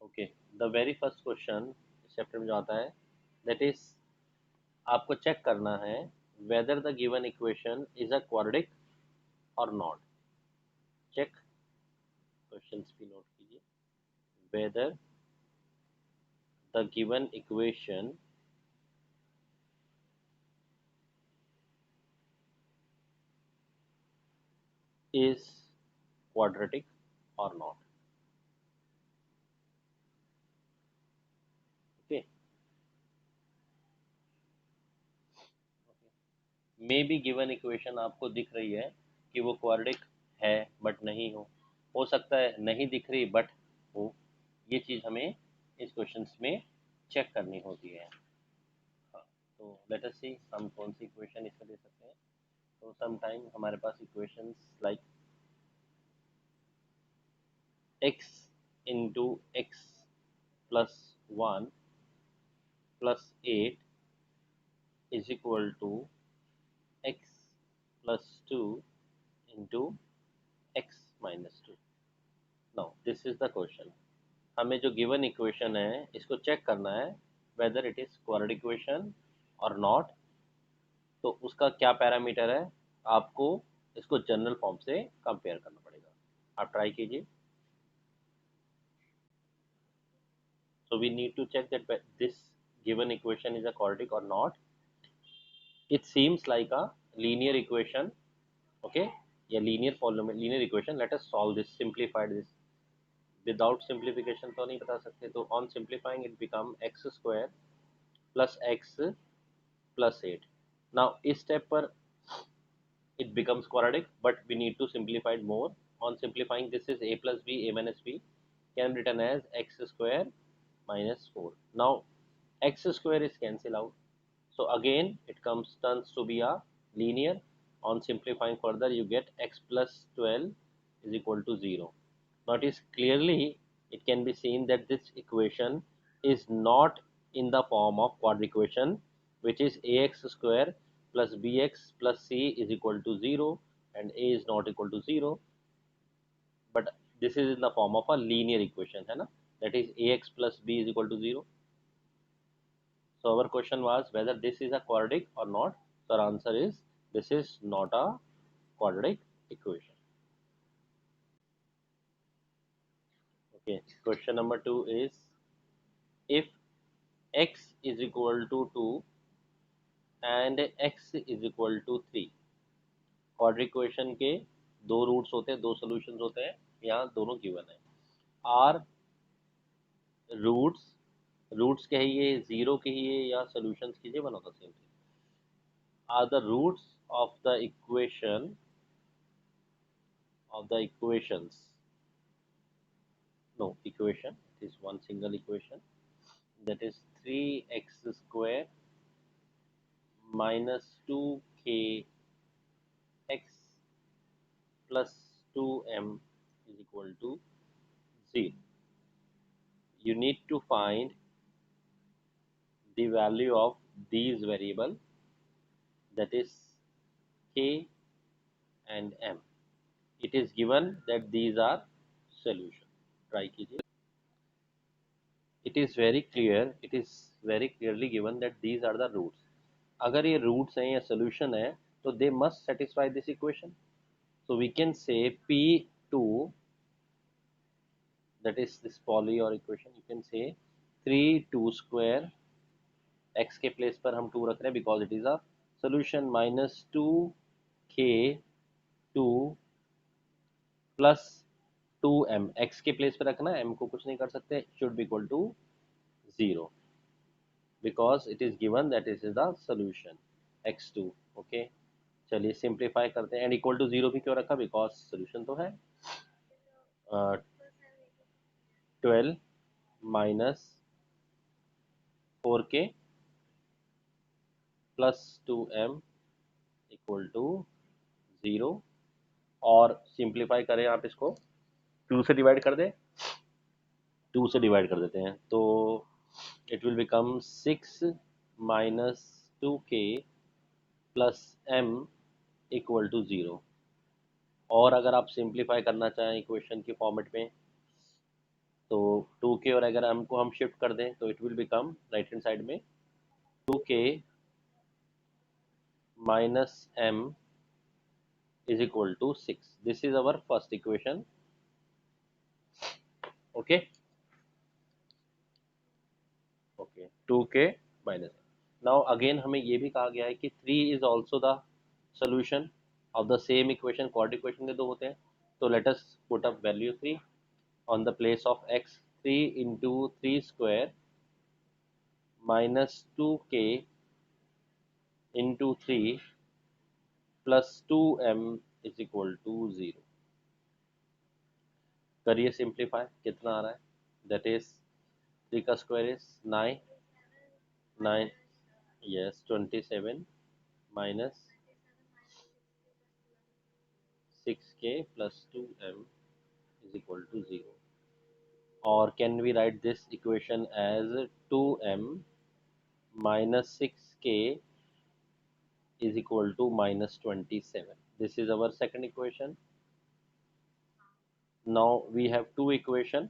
Okay, the very first question इस chapter में जो आता है दैट इज आपको चेक करना है whether the given equation is a quadratic और नॉट। चेक, क्वेश्चंस भी नोट कीजिए। Whether the given equation is quadratic और not. Okay, maybe given equation आपको दिख रही है कि वो क्वाड्रेटिक है बट नहीं हो सकता है नहीं दिख रही बट हो। ये चीज़ हमें इस क्वेश्चंस में चेक करनी होती है। हाँ, तो लेट अस सी हम कौन सी इक्वेशन इसमें दे सकते हैं। तो सम टाइम हमारे पास equations like x into x plus one plus eight is equal to x plus two into x minus two. Now this is the question. हमें जो गिवन इक्वेशन है इसको चेक करना है whether it is quadratic equation और not. तो उसका क्या पैरामीटर है, आपको इसको जनरल फॉर्म से कंपेयर करना पड़ेगा। आप ट्राई कीजिए। So we need to check that this given equation is a quadratic or not. It seems like a linear equation. Okay, a linear polynomial, linear equation. Let us solve this, simplify this. Without simplification तो नहीं बता सकते। तो on simplifying it become x square plus x plus 8. Now इस step पर it becomes quadratic, but we need to simplify it more. On simplifying, this is a plus b, a minus b can be written as x square minus 4. Now x square is cancelled out. So again it comes turns to be a linear. On simplifying further you get x plus 12 is equal to 0. Notice clearly it can be seen that this equation is not in the form of quadratic equation, which is ax square plus bx plus c is equal to 0 and a is not equal to 0, but this is in the form of a linear equation है ना, that is ax plus b is equal to 0. So our question was whether this is a quadratic or not. So our answer is this is not a quadratic equation. Okay. Question number 2 is if x is equal to 2 and x is equal to 3. Quadric equation के दो roots होते हैं, दो solutions होते हैं, यहाँ दोनों given है। आर रूट्स, रूट्स कहिए, जीरो कहिए या सॉल्यूशंस कीजिए, one of the same thing, are the roots of the equation of the equations. No equation, it is one single equation, that is 3x square minus 2k x plus 2m is equal to 0. You need to find the value of these variable, that is k and m. It is given that these are solution. Try कीजिए. It is very clear, it is very clearly given that these are the roots. अगर ये roots हैं या solution है तो they must satisfy this equation. So we can say P2, that is this poly or equation, you can say 3 2 square, x के place पर हम 2 रख रहे हैं because it is a solution, minus 2k 2 plus 2m, x के place पर रखना है, m को कुछ नहीं कर सकते, should be equal to 0 because it is given that this is the solution x2. okay, चलिए सिंप्लीफाई करते हैं। एंड इक्वल टू 0 भी क्यों रखा, बिकॉज सोल्यूशन तो है। 12 minus 4k plus 2m equal to 0। और सिंप्लीफाई करें आप इसको, 2 से डिवाइड कर दें, 2 से डिवाइड कर देते हैं तो it will become 6 minus 2k plus m equal to 0। और अगर आप सिंप्लीफाई करना चाहें इक्वेशन के फॉर्मेट में तो 2k और अगर m को हम शिफ्ट कर दें तो it will become right hand side में 2k minus m is equal to 6. This is our first equation. Okay. Okay. 2k minus. Now again हमें ये भी कहा गया है कि 3 is also the solution of the same equation. Quadratic equation के दो होते हैं. तो let us put up value 3 on the place of x. 3 into 3 square minus 2k into 3 plus 2m is equal to 0. करिए सिंप्लीफाई, कितना आ रहा है? That is 3 का square is 9, 9, yes 27 minus 6k plus 2m is equal to 0. और can we write this equation as 2m minus 6k is equal to minus 27. This is our second equation. Now we have two equation,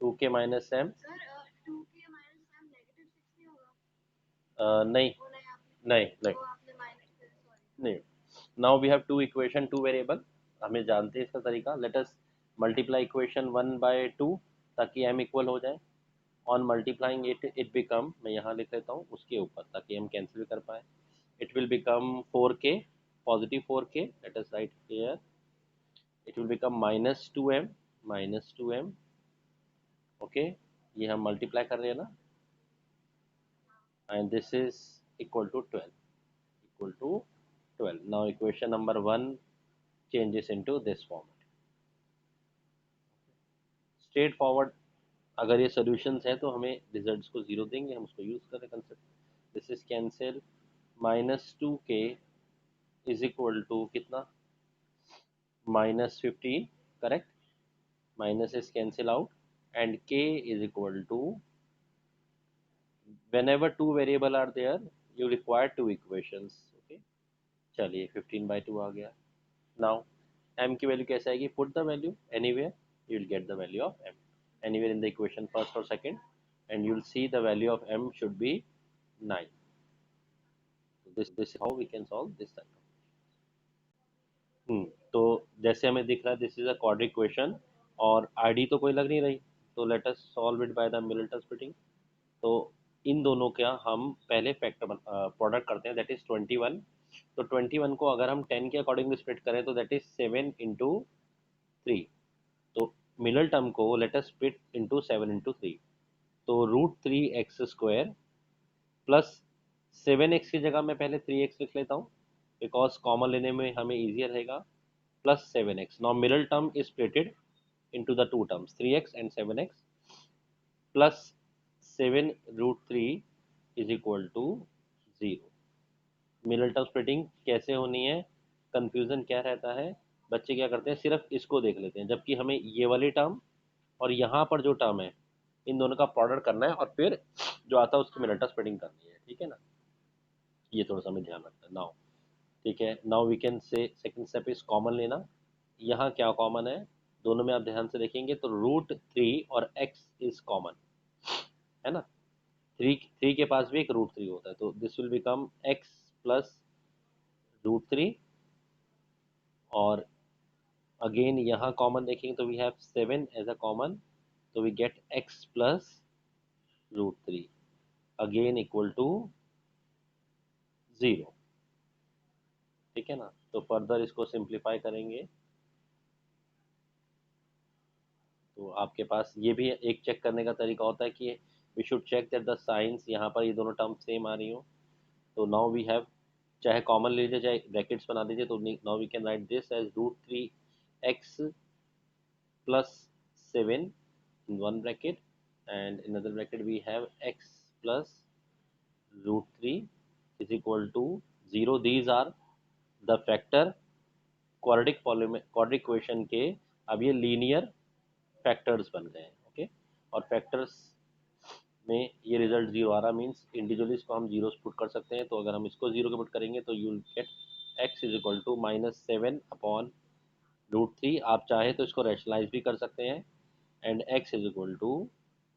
2k minus m. नहीं नहीं नहीं नहीं. Now we have two equation, two variable. हमें जानते हैं इसका तरीका. Let us multiply equation 1 by 2 ताकि m इक्वल हो जाए. On multiplying it become, मैं यहाँ लिख लेता हूँ उसके ऊपर ताकि हम कैंसिल कर पाए. It will become 4k, positive 4k. Let us write here. It will become minus 2m, minus 2m. Okay, ये हम multiply कर रहे हैं ना. And this is equal to 12. Equal to 12. Now equation number 1 changes into this format. Straight forward. अगर ये solutions है तो हमें रिजल्ट्स को जीरो देंगे, हम उसको यूज करें concept. This is cancel. Minus 2k is equal to कितना? Minus 15. Correct. Minus is cancel out and k is equal to, whenever two variable are there you require two equations. Okay, चलिए 15/2 आ गया. Now m की value कैसे आएगी? Put the value anywhere, you will get the value of m anywhere in the equation, first or second, and you will see the value of m should be 9. So this is how we can solve this type of. तो जैसे हमें दिख रहा है this is a quadric equation और ID तो कोई लग नहीं रही. तो let us solve it by the Middleton splitting. तो इन दोनों का हम पहले फैक्टर प्रोडक्ट करते हैं, दैट इज 21. तो 21 को अगर हम 10 के अकॉर्डिंगली स्प्लिट करें तो दैट इज 7 इंटू 3. तो मिडल टर्म को let us split into 7 into 3. तो √3x² प्लस 7x की जगह मैं पहले 3x लिख लेता हूँ बिकॉज कॉमन लेने में हमें इजियर रहेगा. Plus 7x. Now middle term is splitted into the two terms 3x and 7x plus 7√3 is equal to 0. Middle term splitting कैसे होनी है? कंफ्यूजन क्या रहता है, बच्चे क्या करते हैं सिर्फ इसको देख लेते हैं, जबकि हमें ये वाली टर्म और यहाँ पर जो टर्म है इन दोनों का प्रोडक्ट करना है और फिर जो आता है उसकी मिडल टर्म स्प्लिटिंग करनी है. ठीक है ना, ये थोड़ा सा हमें ध्यान रखना है. नाउ ठीक है, now we can say second step is common लेना. यहाँ क्या कॉमन है? दोनों में आप ध्यान से देखेंगे तो √3 और x इज कॉमन है ना. 3 के पास भी एक √3 होता है. तो this will become x plus √3 और अगेन यहाँ कॉमन देखेंगे तो we have 7 as a common. तो we get x plus √3 again equal to 0. ठीक है ना. तो फर्दर इसको सिंप्लीफाई करेंगे तो आपके पास ये भी एक चेक करने का तरीका होता है कि we should check that the signs यहाँ पर ये दोनों टर्म सेम आ रही हो. तो नाउ वी हैव, चाहे कॉमन ले लीजिए चाहे ब्रैकेट्स बना दीजिए. तो now we can write this as √3x plus 7 in one bracket and in another bracket we have x plus √3 is equal to 0. These are the factor quadric equation के अब ये लीनियर फैक्टर्स बन गए हैं. Okay, और factors में ये result 0 आ रहा मीन्स इंडिविजुअली इसको हम जीरो पुट कर सकते हैं. तो अगर हम इसको 0 के पुट करेंगे तो you will get x is equal to -7 upon √3. आप चाहे तो इसको रैशनलाइज भी कर सकते हैं and x is equal to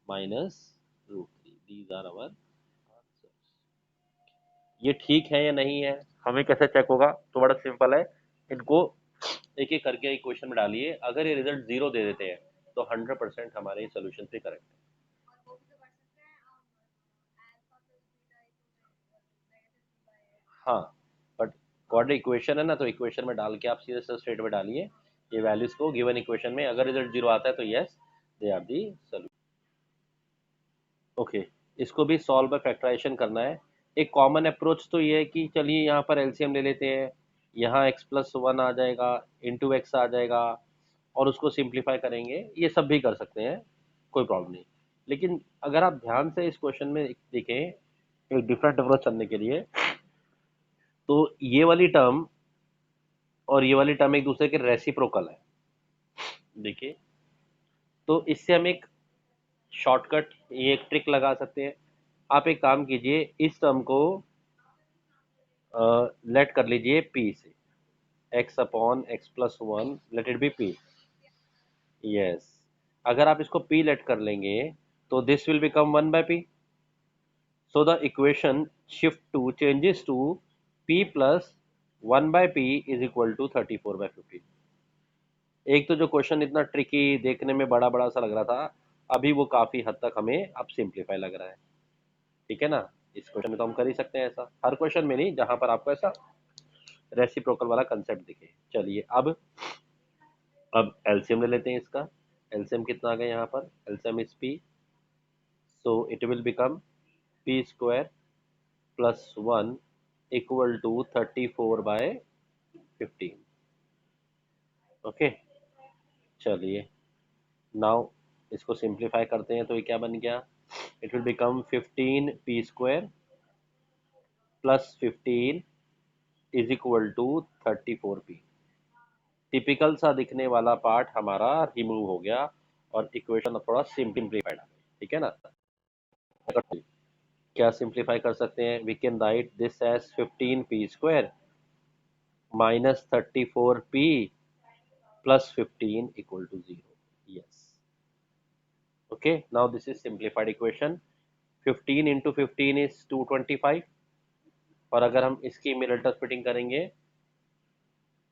minus √3. These are our answers. ये ठीक है या नहीं है, हमें कैसे चेक होगा? तो बड़ा सिंपल है, इनको एक एक करके इक्वेशन में डालिए। अगर ये रिजल्ट 0 दे देते हैं तो 100% हमारे सोल्यूशन से करेक्ट है। हाँ, बट क्वाड्रेटिक इक्वेशन है ना, तो इक्वेशन में डाल के आप सीधे से स्ट्रेट में डालिए ये वैल्यूज को गिवन इक्वेशन में। अगर रिजल्ट 0 आता है तो yes, they are the solution. Okay, इसको भी सॉल्व बाय फैक्टराइजेशन करना है। एक कॉमन अप्रोच तो ये है कि चलिए यहाँ पर एलसीएम ले लेते हैं, यहाँ x+1 आ जाएगा, इंटू एक्स आ जाएगा, और उसको सिंप्लीफाई करेंगे। ये सब भी कर सकते हैं, कोई प्रॉब्लम नहीं। लेकिन अगर आप ध्यान से इस क्वेश्चन में देखें एक डिफरेंट अप्रोच करने के लिए, तो ये वाली टर्म और ये वाली टर्म एक दूसरे के रेसिप्रोकल है। देखिए, तो इससे हम एक शॉर्टकट, ये एक ट्रिक लगा सकते हैं। आप एक काम कीजिए, इस टर्म को लेट कर लीजिए p से, x/x+1 let it be p। Yes, अगर आप इसको p लेट कर लेंगे तो this will become 1/p। So the equation shift to changes to p plus 1/p is equal to 34/15। एक तो जो क्वेश्चन इतना ट्रिकी, देखने में बड़ा बड़ा सा लग रहा था, अभी वो काफी हद तक हमें अब सिंप्लीफाई लग रहा है। ठीक है ना, इस क्वेश्चन में तो हम कर ही सकते हैं ऐसा, हर क्वेश्चन में नहीं जहां पर आपको ऐसा रेसिप्रोकल वाला कंसेप्ट दिखे। चलिए अब एलसीएम ले लेते हैं इसका। एलसीएम कितना आ गया यहाँ पर? LCM is P, so it will become p² + 1 equal to 34/15। Okay, चलिए नाउ इसको सिंप्लीफाई करते हैं तो ये क्या बन गया? It will become 15p² + 15 is equal to 34p। Typical सा दिखने वाला पार्ट हमारा रिमूव हो गया और इक्वेशन थोड़ा सिंप्लीफाइड है। ठीक है ना, क्या सिंप्लीफाई कर सकते हैं? We can write this as 15p² minus 34p plus 15 equal to 0. Yes. Okay, now this is simplified equation. 15 into 15 is 225, और अगर हम इसकी मिलटर स्प्लिटिंग करेंगे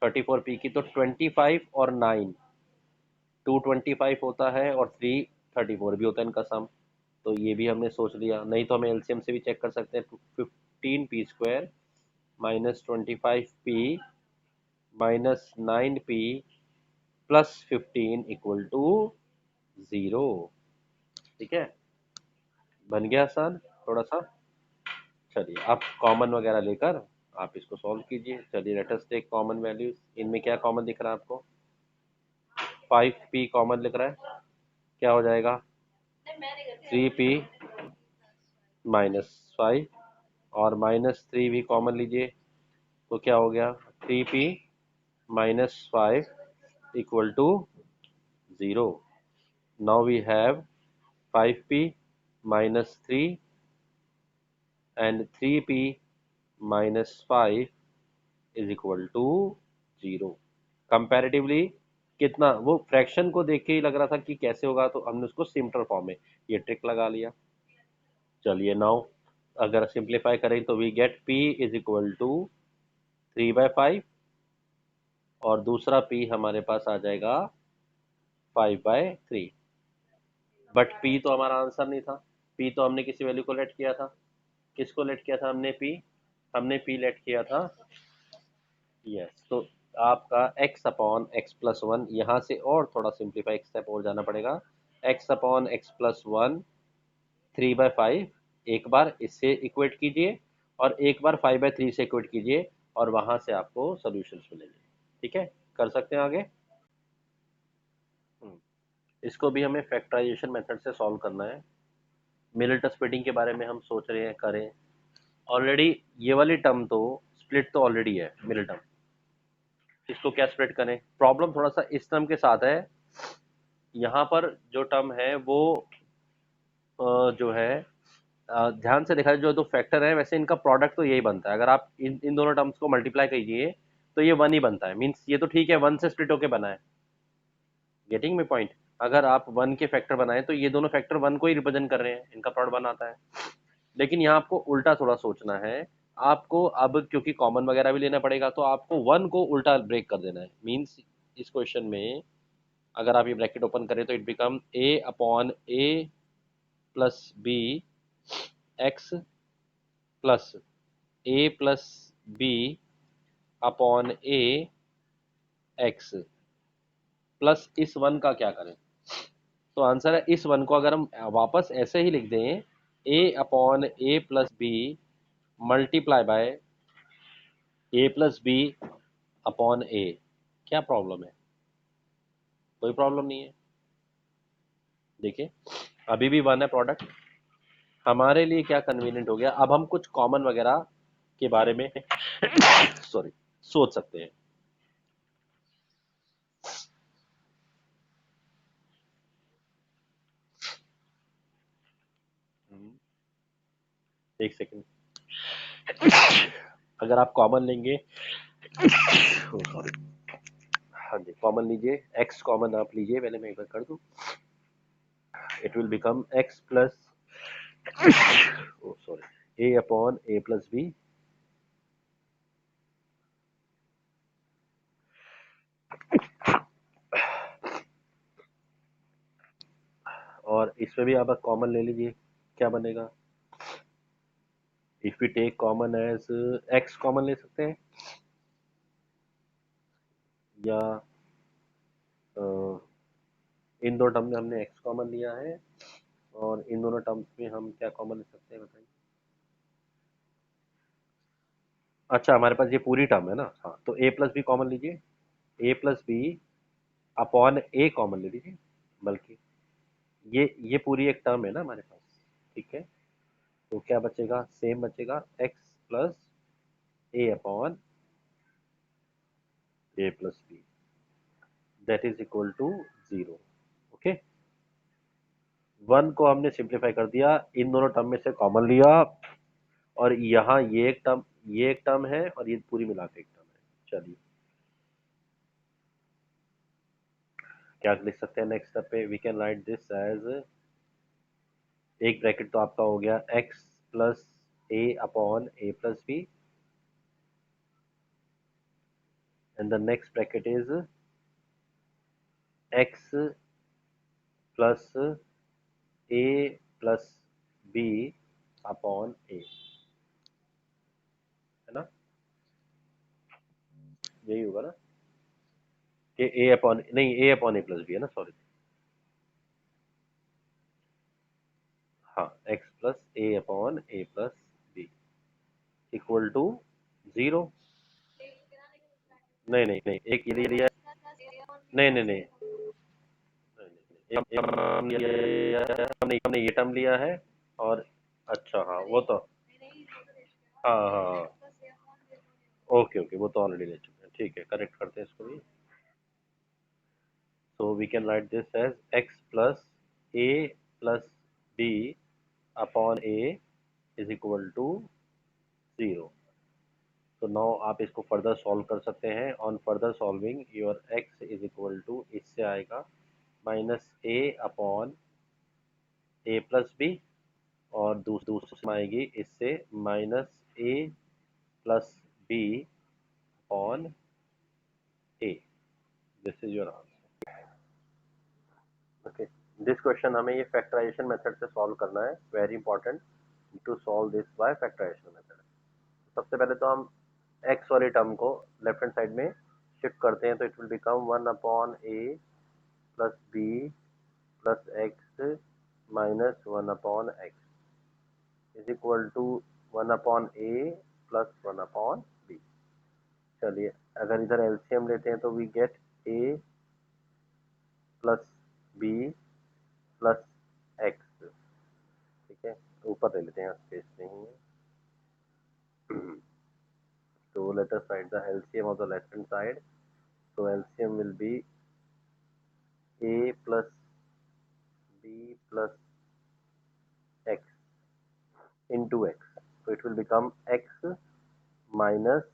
34p की, तो 25 और 9 225 होता है, और 3 34 भी होता है इनका सम। तो ये भी हमने सोच लिया, नहीं तो हमें एलसीएम से भी चेक कर सकते हैं। 15p² minus 25p minus 9p plus 15 equal to 0। ठीक है, बन गया आसान थोड़ा सा। चलिए आप कॉमन वगैरह लेकर आप इसको सॉल्व कीजिए। चलिए let us take common values. इनमें क्या कॉमन दिख रहा है आपको? 5p कॉमन लिख रहा है, क्या हो जाएगा? 3p -5, और -3 भी कॉमन लीजिए, तो क्या हो गया? 3p -5 equal to 0। Now we have 5p -3 and 3p -5 is equal to 0। Comparatively कितना, वो फ्रैक्शन को देख के ही लग रहा था कि कैसे होगा, तो हमने उसको सिंपल फॉर्म में ये ट्रिक लगा लिया। चलिए नाउ अगर सिंप्लीफाई करें तो we get p is equal to 3/5, और दूसरा p हमारे पास आ जाएगा 5/3। बट p तो हमारा आंसर नहीं था, p तो हमने किसी वैल्यू को लेट किया था। किसको लेट किया था हमने? हमने p लेट किया था, यस। तो आपका x/x+1, यहाँ से और थोड़ा सिंप्लीफाई एक स्टेप और जाना पड़ेगा। x/x+1 3/5 एक बार इससे इक्वेट कीजिए, और एक बार 5/3 से इक्वेट कीजिए, और वहां से आपको सॉल्यूशंस मिलेंगे। ठीक है, कर सकते हैं आगे। इसको भी हमें फैक्टराइजेशन मेथड से सॉल्व करना है। मिलिटर स्प्लिटिंग के बारे में हम सोच रहे हैं, करें ऑलरेडी। ये वाली टर्म तो स्प्लिट तो ऑलरेडी है, मिडिल टर्म। इसको क्या स्प्लिट करें? प्रॉब्लम थोड़ा सा इस टर्म के साथ है। यहाँ पर जो टर्म है वो जो है ध्यान से देखा जाए, जो दो फैक्टर है वैसे इनका प्रोडक्ट तो यही बनता है। अगर आप इन दोनों टर्म्स को मल्टीप्लाई कीजिए तो ये 1 ही बनता है। मीन्स ये तो ठीक है, 1 से स्प्लिट होके बना है। Getting my point? अगर आप 1 के फैक्टर बनाएं तो ये दोनों फैक्टर 1 को ही रिप्रेजेंट कर रहे हैं, इनका प्रोडक्ट 1 आता है। लेकिन यहाँ आपको उल्टा थोड़ा सोचना है। आपको अब क्योंकि कॉमन वगैरह भी लेना पड़ेगा तो आपको 1 को उल्टा ब्रेक कर देना है। मीन्स इस क्वेश्चन में अगर आप ये ब्रैकेट ओपन करें तो it become A upon A plus B X plus A plus B upon A X plus इस 1 का क्या करें। तो आंसर है इस 1 को अगर हम वापस ऐसे ही लिख दें, A upon A plus B multiply by A plus B upon A. क्या प्रॉब्लम है? कोई प्रॉब्लम नहीं है। देखिए अभी भी 1 है प्रोडक्ट। हमारे लिए क्या कन्वीनियंट हो गया, अब हम कुछ कॉमन वगैरह के बारे में सॉरी सोच सकते हैं। एक सेकंड। अगर आप कॉमन लेंगे, सॉरी, हाँ जी कॉमन लीजिए, एक्स कॉमन आप लीजिए, पहले मैं एक बार कर दूं। It will become X plus sorry A upon A plus B और इसमें भी आप कॉमन ले लीजिए। क्या बनेगा? If we take common as X common ले सकते हैं या इन दो टर्म में हमने एक्स कॉमन लिया है और इन दोनों टर्म्स में हम क्या कॉमन ले सकते हैं बताइए। अच्छा हमारे पास ये पूरी टर्म है ना, हाँ तो ए प्लस बी कॉमन लीजिए, ए प्लस बी अपॉन ए कॉमन ले लीजिए। बल्कि ये पूरी एक टर्म है ना हमारे पास, ठीक है। तो क्या बचेगा? सेम बचेगा, X plus A upon A plus B that is equal to 0। Okay, 1 को हमने सिंप्लीफाई कर दिया, इन दोनों टर्म में से कॉमन लिया और यहाँ ये एक टर्म है और ये पूरी मिला के एक टर्म है। चलिए क्या लिख सकते हैं नेक्स्ट स्टेप पे? We can write this as, एक ब्रैकेट तो आपका हो गया x plus A upon A plus B and the next bracket is x plus A plus B upon A, है ना? यही होगा ना कि ए अपॉन नहीं, A upon A plus B है ना, सॉरी। हाँ x plus A upon A plus B equal to 0। नहीं नहीं नहीं, एक ये लिया, नहीं नहीं नहीं, हमने ये टर्म लिया है और अच्छा हाँ वो तो, हाँ हाँ हाँ, ओके ओके वो तो ऑलरेडी ले चुके हैं, ठीक है करेक्ट करते हैं इसको भी। So we can write this as x plus a plus b upon a is equal to 0. तो नाउ आप इसको फर्दर सॉल्व कर सकते हैं। On further solving your x is equal to, इससे आएगा minus A upon A plus B और दूसरी में आएगी इससे minus A plus B upon A. This is your answer. Okay, this question हमें ये फैक्टराइजेशन मेथड से सॉल्व करना है, very important to solve this by factorization method. सबसे पहले तो हम एक्स वाले टर्म को लेफ्ट हैंड साइड में शिफ्ट करते हैं तो it will become 1 upon A plus B plus X minus 1 upon X is equal to 1 upon A plus 1 upon B. चलिए अगर इधर एलसीएम लेते हैं तो we get A plus B plus X, ठीक है। ऊपर ले लेते हैं, स्पेस नहीं है। So let us write the LCM of the left hand side. So LCM will be a plus b plus x into x. So it will become x minus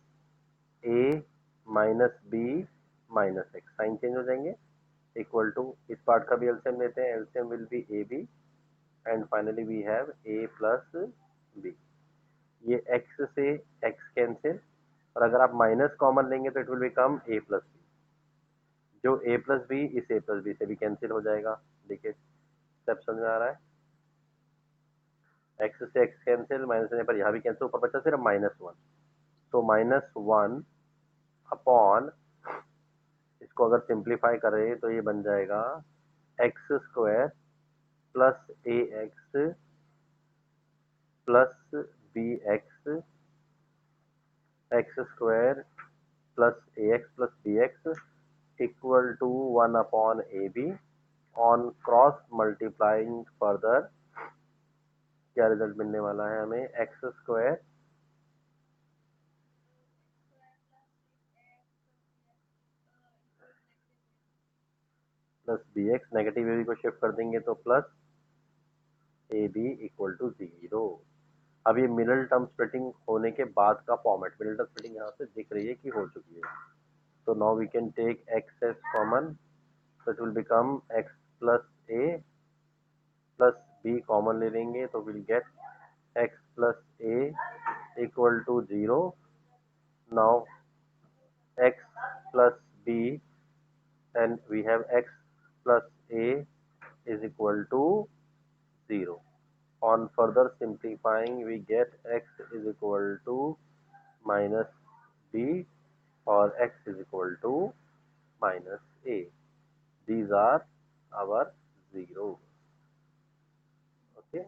a minus b minus x. Sign change हो जाएंगे, equal to, इस part का भी LCM लेते हैं, LCM will be A B and finally we have A plus B. ये x से x cancel, और अगर आप माइनस कॉमन लेंगे तो it will become A plus B. जो a प्लस बी इस a प्लस बी से भी कैंसिल हो जाएगा। देखिए स्टेप समझ में आ रहा है। x से x कैंसिल, माइनस लेने पर यहाँ भी कैंसिल, ऊपर बचा सिर्फ -1। तो -1 अपॉन, इसको अगर सिंप्लीफाई करें तो ये बन जाएगा X square plus A X plus B X, X square plus A X plus B X equal to 1 upon A B. On cross multiplying further क्या रिजल्ट मिलने वाला है हमें, X square plus B X, negative A B को shift कर देंगे तो plus A B equal to 0। अब ये मिडल टर्म स्प्लिटिंग होने के बाद का फॉर्मेट, मिडल टर्म स्प्लिटिंग यहाँ से दिख रही है कि हो चुकी है। तो now we can take X as common, so it will become x plus a plus b common ले लेंगे तो will get x plus a equal to 0। now x plus b and we have x plus a is equal to 0। on further simplifying we get x is equal to minus b or x is equal to minus a। these are our zeros। okay